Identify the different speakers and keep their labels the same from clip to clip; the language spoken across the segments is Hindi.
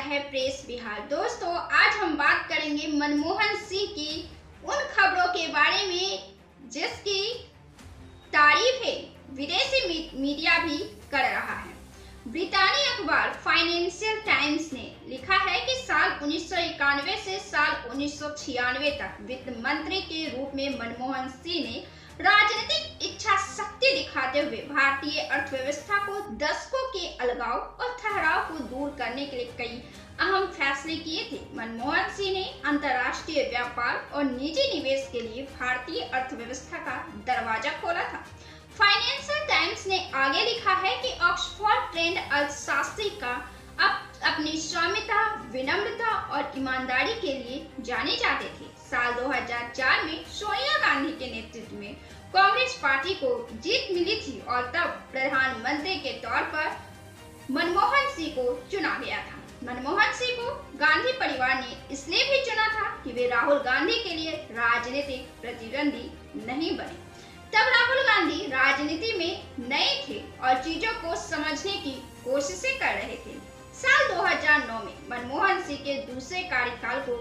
Speaker 1: है प्रेस बिहार। दोस्तों, आज हम बात करेंगे मनमोहन सिंह की उन खबरों के बारे में जिसकी तारीफें विदेशी मीडिया भी कर रहा है। ब्रितानी अखबार फाइनेंशियल टाइम्स ने लिखा है कि साल 1991 से साल 1996 तक वित्त मंत्री के रूप में मनमोहन सिंह ने राजनीतिक इच्छा शक्ति दिखाते हुए भारतीय अर्थव्यवस्था को दशकों के अलगाव और ठहराव को दूर करने के लिए कई अहम फैसले किए थे। मनमोहन सिंह ने अंतर्राष्ट्रीय व्यापार और निजी निवेश के लिए भारतीय अर्थव्यवस्था का दरवाजा खोला था। फाइनेंशियल टाइम्स ने आगे लिखा है कि ऑक्सफोर्ड ट्रेंड अर्थशास्त्री का अपनी स्वामिता, विनम्रता और ईमानदारी के लिए जाने जाते थे। साल 2004 में सोनिया गांधी के नेतृत्व में कांग्रेस पार्टी को जीत मिली थी और तब प्रधानमंत्री के तौर पर मनमोहन सिंह को चुना गया था। मनमोहन सिंह को गांधी परिवार ने इसलिए भी चुना था कि वे राहुल गांधी के लिए राजनीतिक प्रतिद्वंदी नहीं बने। तब राहुल गांधी राजनीति में नए थे और चीजों को समझने की कोशिशें कर रहे थे। साल 2009 में मनमोहन सिंह के दूसरे कार्यकाल को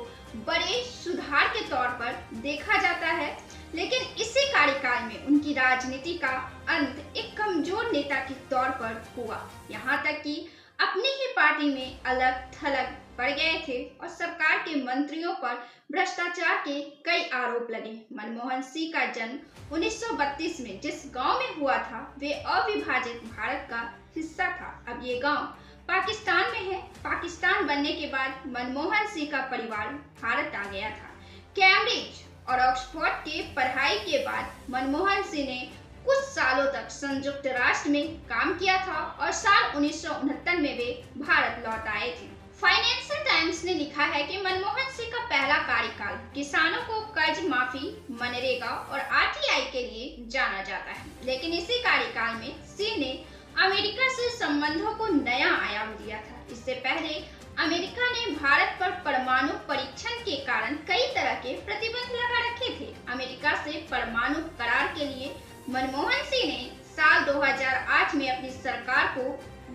Speaker 1: बड़े सुधार के तौर पर देखा जाता है, लेकिन इसी कार्यकाल में उनकी राजनीति का अंत एक कमजोर नेता के तौर पर हुआ। यहाँ तक कि अपनी ही पार्टी में अलग थलग पड़ गए थे और सरकार के मंत्रियों पर भ्रष्टाचार के कई आरोप लगे। मनमोहन सिंह का जन्म 1932 में जिस गांव में हुआ था, वे अविभाजित भारत का हिस्सा था। अब ये गांव पाकिस्तान में है। पाकिस्तान बनने के बाद मनमोहन सिंह का परिवार भारत आ गया था। कैम्ब्रिज और ऑक्सफोर्ड के पढ़ाई के बाद मनमोहन सिंह ने कुछ सालों तक संयुक्त राष्ट्र में काम किया था और साल 1969 में वे भारत लौट आए थे। फाइनेंशियल टाइम्स ने लिखा है कि मनमोहन सिंह का पहला कार्यकाल किसानों को कर्ज माफी, मनरेगा और आरटीआई के लिए जाना जाता है, लेकिन इसी कार्यकाल में सिंह ने अमेरिका से संबंधों को नया आयाम दिया था। इससे पहले अमेरिका ने भारत पर परमाणु परीक्षण के कारण कई तरह के प्रतिबंध लगा रखे थे। अमेरिका से परमाणु करार के लिए मनमोहन सिंह ने साल 2008 में अपनी सरकार को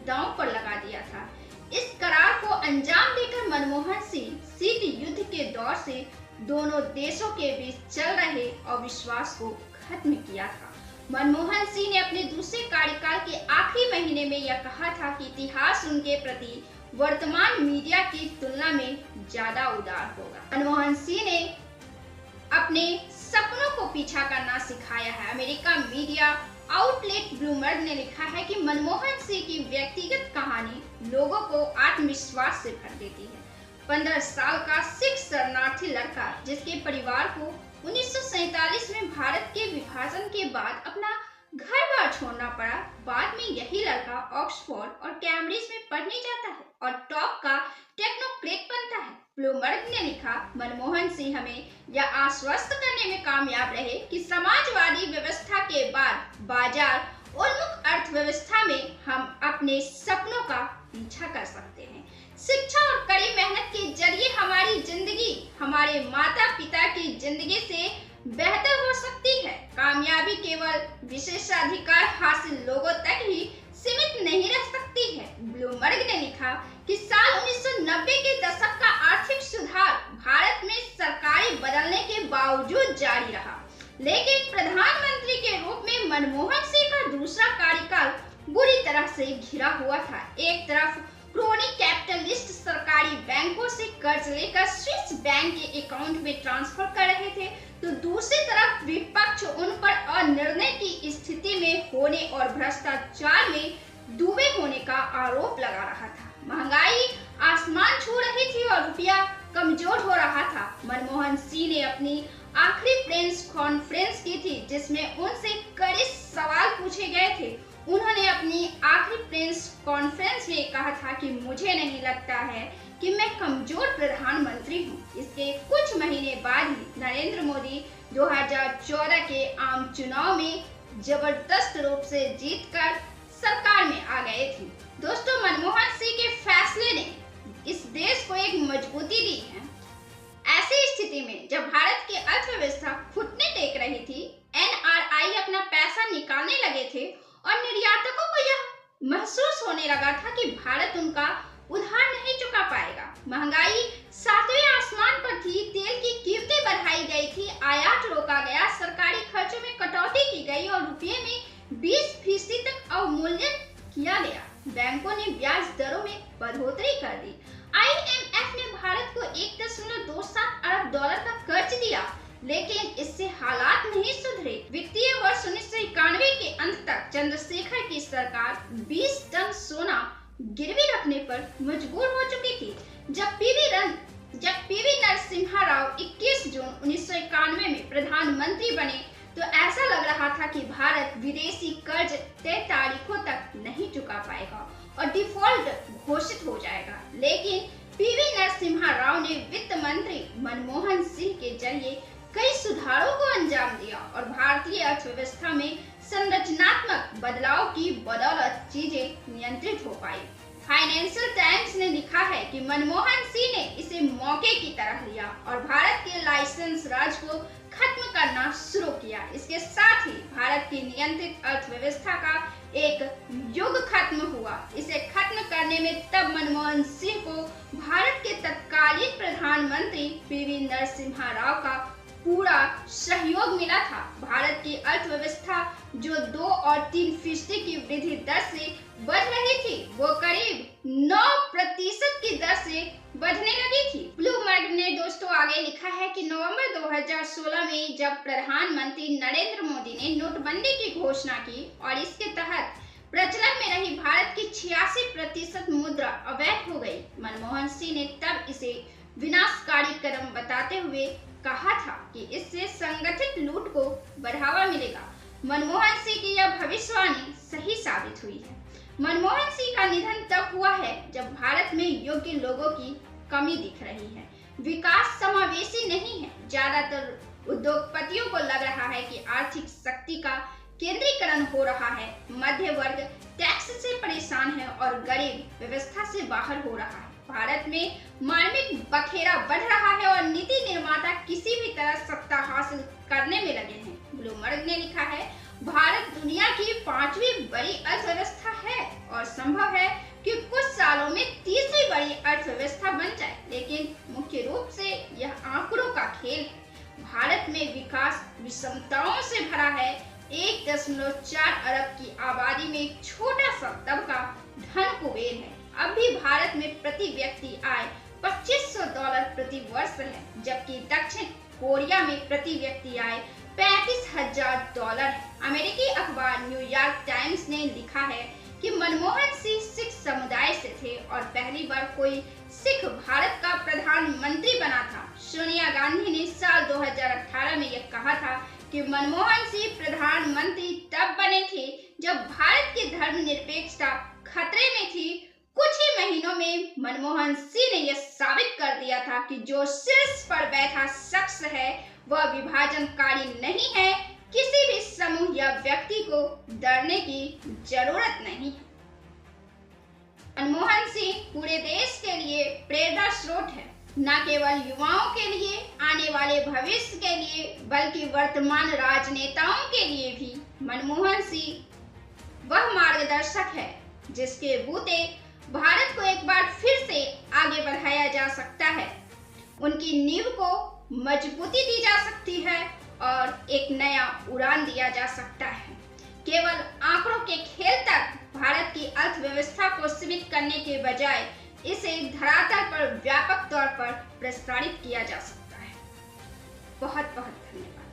Speaker 1: दांव पर लगा दिया था। इस करार को अंजाम देकर मनमोहन सिंह शीत युद्ध के दौर से दोनों देशों के बीच चल रहे अविश्वास को खत्म किया था। मनमोहन सिंह ने अपने दूसरे कार्यकाल के आखिरी महीने में यह कहा था कि इतिहास उनके प्रति वर्तमान मीडिया की तुलना में ज्यादा उदार होगा। मनमोहन सिंह ने अपने सपनों को पीछा करना सिखाया है। अमेरिका मीडिया आउटलेट ब्लूमबर्ग ने लिखा है कि मनमोहन सिंह की व्यक्तिगत कहानी लोगों को आत्मविश्वास से भर देती है। 15 साल का सिख शरणार्थी लड़का जिसके परिवार को 1947 में भारत के विभाजन के बाद अपना घर बार छोड़ना पड़ा, बाद में यही लड़का ऑक्सफोर्ड और कैम्ब्रिज में पढ़ने जाता है और टॉप का टेक्नोक्रेट बनता है। ब्लूमबर्ग ने लिखा, मनमोहन सिंह हमें यह आश्वस्त करने में कामयाब रहे कि समाजवादी व्यवस्था के बाद बाजार उन्मुख अर्थव्यवस्था में हम अपने सपनों का पीछा कर सकते हैं। शिक्षा और कड़ी मेहनत के जरिए हमारी जिंदगी हमारे माता पिता की जिंदगी से बेहतर हो सकती है। कामयाबी केवल विशेषाधिकार हासिल लोगों तक ही सीमित नहीं रह सकती है। ब्लूमबर्ग ने लिखा कि साल 1990 के दशक का आर्थिक सुधार भारत में सरकारें बदलने के बावजूद जारी रहा, लेकिन प्रधानमंत्री के रूप में मनमोहन सिंह का दूसरा कार्यकाल बुरी तरह से घिरा हुआ था। एक तरफ क्रोनी कैपिटलिस्ट सरकारी बैंकों से कर्ज लेकर स्विस बैंक के अकाउंट में ट्रांसफर कर रहे थे, तो दूसरी तरफ विपक्ष उन पर अनिर्णय की स्थिति में होने और भ्रष्टाचार में डूबे होने का आरोप लगा रहा था। महंगाई आसमान छू रही थी और रुपया कमजोर हो रहा था। मनमोहन सिंह ने अपनी आखिरी प्रेस कॉन्फ्रेंस की थी जिसमें उनसे कड़े सवाल पूछे गए थे। उन्होंने अपनी आखिरी प्रेस कॉन्फ्रेंस में कहा था कि मुझे नहीं लगता है कि मैं कमजोर प्रधानमंत्री हूं। इसके कुछ महीने बाद ही नरेंद्र मोदी 2014 के आम चुनाव में जबरदस्त रूप से जीतकर सरकार में आ गए थे। दोस्तों, मनमोहन सिंह के फैसले ने इस देश को एक मजबूती दी है। ऐसी स्थिति में जब भारत की अर्थव्यवस्था घुटने टेक रही थी, एनआरआई अपना पैसा निकालने लगे थे और निर्यातकों को यह महसूस होने लगा था कि भारत उनका उधार नहीं चुका पाएगा। महंगाई सातवें आसमान पर थी, तेल की कीमतें बढ़ाई गई थी, आयात रोका गया, सरकारी खर्चों में कटौती की गई और रुपये में 20% तक अवमूल्यन किया गया। बैंकों ने ब्याज दरों में बढ़ोतरी कर दी। IMF ने भारत को 1.27 अरब डॉलर का कर्ज दिया, लेकिन इससे हालात नहीं सुधरे। वित्तीय वर्ष 1991 के अंत तक चंद्रशेखर की सरकार 20 टन सोना गिरवी रखने पर मजबूर हो चुकी थी। जब पीवी नरसिम्हा राव 21 जून 1991 में प्रधानमंत्री बने तो ऐसा लग रहा था कि भारत विदेशी कर्ज तय तारीखों तक नहीं चुका पाएगा और डिफॉल्ट घोषित हो जाएगा। लेकिन पीवी नरसिम्हा राव ने वित्त मंत्री मनमोहन सिंह के जरिए कई सुधारों को अंजाम दिया और भारतीय अर्थव्यवस्था में संरचनात्मक बदलाव की बदौलत चीजें नियंत्रित हो पाई। फाइनेंशियल टाइम्स ने लिखा है कि मनमोहन सिंह ने इसे मौके की तरह लिया और भारत के लाइसेंस राज को खत्म करना शुरू किया। इसके साथ ही भारत की नियंत्रित अर्थव्यवस्था का एक युग खत्म हुआ। इसे खत्म करने में तब मनमोहन सिंह को भारत के तत्कालीन प्रधानमंत्री पीवी नरसिम्हा राव का पूरा सहयोग मिला था। भारत की अर्थव्यवस्था जो 2 और 3% की वृद्धि दर से बढ़ रही थी, वो करीब 9% की दर से बढ़ने लगी थी। ब्लूमबर्ग ने दोस्तों आगे लिखा है कि नवंबर 2016 में जब प्रधानमंत्री नरेंद्र मोदी ने नोटबंदी की घोषणा की और इसके तहत प्रचलन में रही भारत की 86% मुद्रा अवैध हो गई, मनमोहन सिंह ने तब इसे विनाशकारी कदम बताते हुए कहा था कि इससे संगठित लूट को बढ़ावा मिलेगा। मनमोहन सिंह की यह भविष्यवाणी सही साबित हुई है। मनमोहन सिंह का निधन तब हुआ है जब भारत में योग्य लोगों की कमी दिख रही है। विकास समावेशी नहीं है। ज्यादातर उद्योगपतियों को लग रहा है कि आर्थिक शक्ति का केंद्रीकरण हो रहा है, मध्य वर्ग टैक्स से परेशान है और गरीब व्यवस्था से बाहर हो रहा है। भारत में मानविक बखेरा बढ़ रहा है और नीति निर्माता किसी भी तरह सत्ता हासिल करने में लगे हैं। ब्लूमबर्ग ने लिखा है, भारत दुनिया की 5वीं बड़ी अर्थव्यवस्था है और संभव है कि कुछ सालों में 3री बड़ी अर्थव्यवस्था बन जाए, लेकिन मुख्य रूप से यह आंकड़ों का खेल है। भारत में विकास विषमताओं से भरा है। 1.4 अरब की आबादी में एक छोटा सा तबका धन कुबेर है। अब भी भारत में प्रति व्यक्ति आय $2500 प्रति वर्ष है, जबकि दक्षिण कोरिया में प्रति व्यक्ति आय $35,000 है। अमेरिकी अखबार न्यूयॉर्क टाइम्स ने लिखा है कि मनमोहन सिंह सिख समुदाय से थे और पहली बार कोई सिख भारत का प्रधानमंत्री बना था। सोनिया गांधी ने साल 2018 में यह कहा था कि मनमोहन सिंह प्रधानमंत्री तब बने थे जब भारत की धर्मनिरपेक्षता खतरे में थी। कुछ ही महीनों में मनमोहन सिंह ने यह साबित कर दिया था कि जो शीर्ष पर बैठा शख्स है वह विभाजनकारी नहीं है। किसी भी समूह या व्यक्ति को डरने की जरूरत नहीं है। मनमोहन सिंह पूरे देश के लिए प्रेरणा स्रोत है, न केवल युवाओं के लिए, आने वाले भविष्य के लिए, बल्कि वर्तमान राजनेताओं के लिए भी। मनमोहन सिंह वह मार्गदर्शक है जिसके बूते भारत को एक बार फिर से आगे बढ़ाया जा सकता है, उनकी नींव को मजबूती दी जा सकती है और एक नया उड़ान दिया जा सकता है। केवल आंकड़ों के खेल तक भारत की अर्थव्यवस्था को सीमित करने के बजाय इसे धरातल पर व्यापक तौर पर प्रसारित किया जा सकता है। बहुत बहुत धन्यवाद।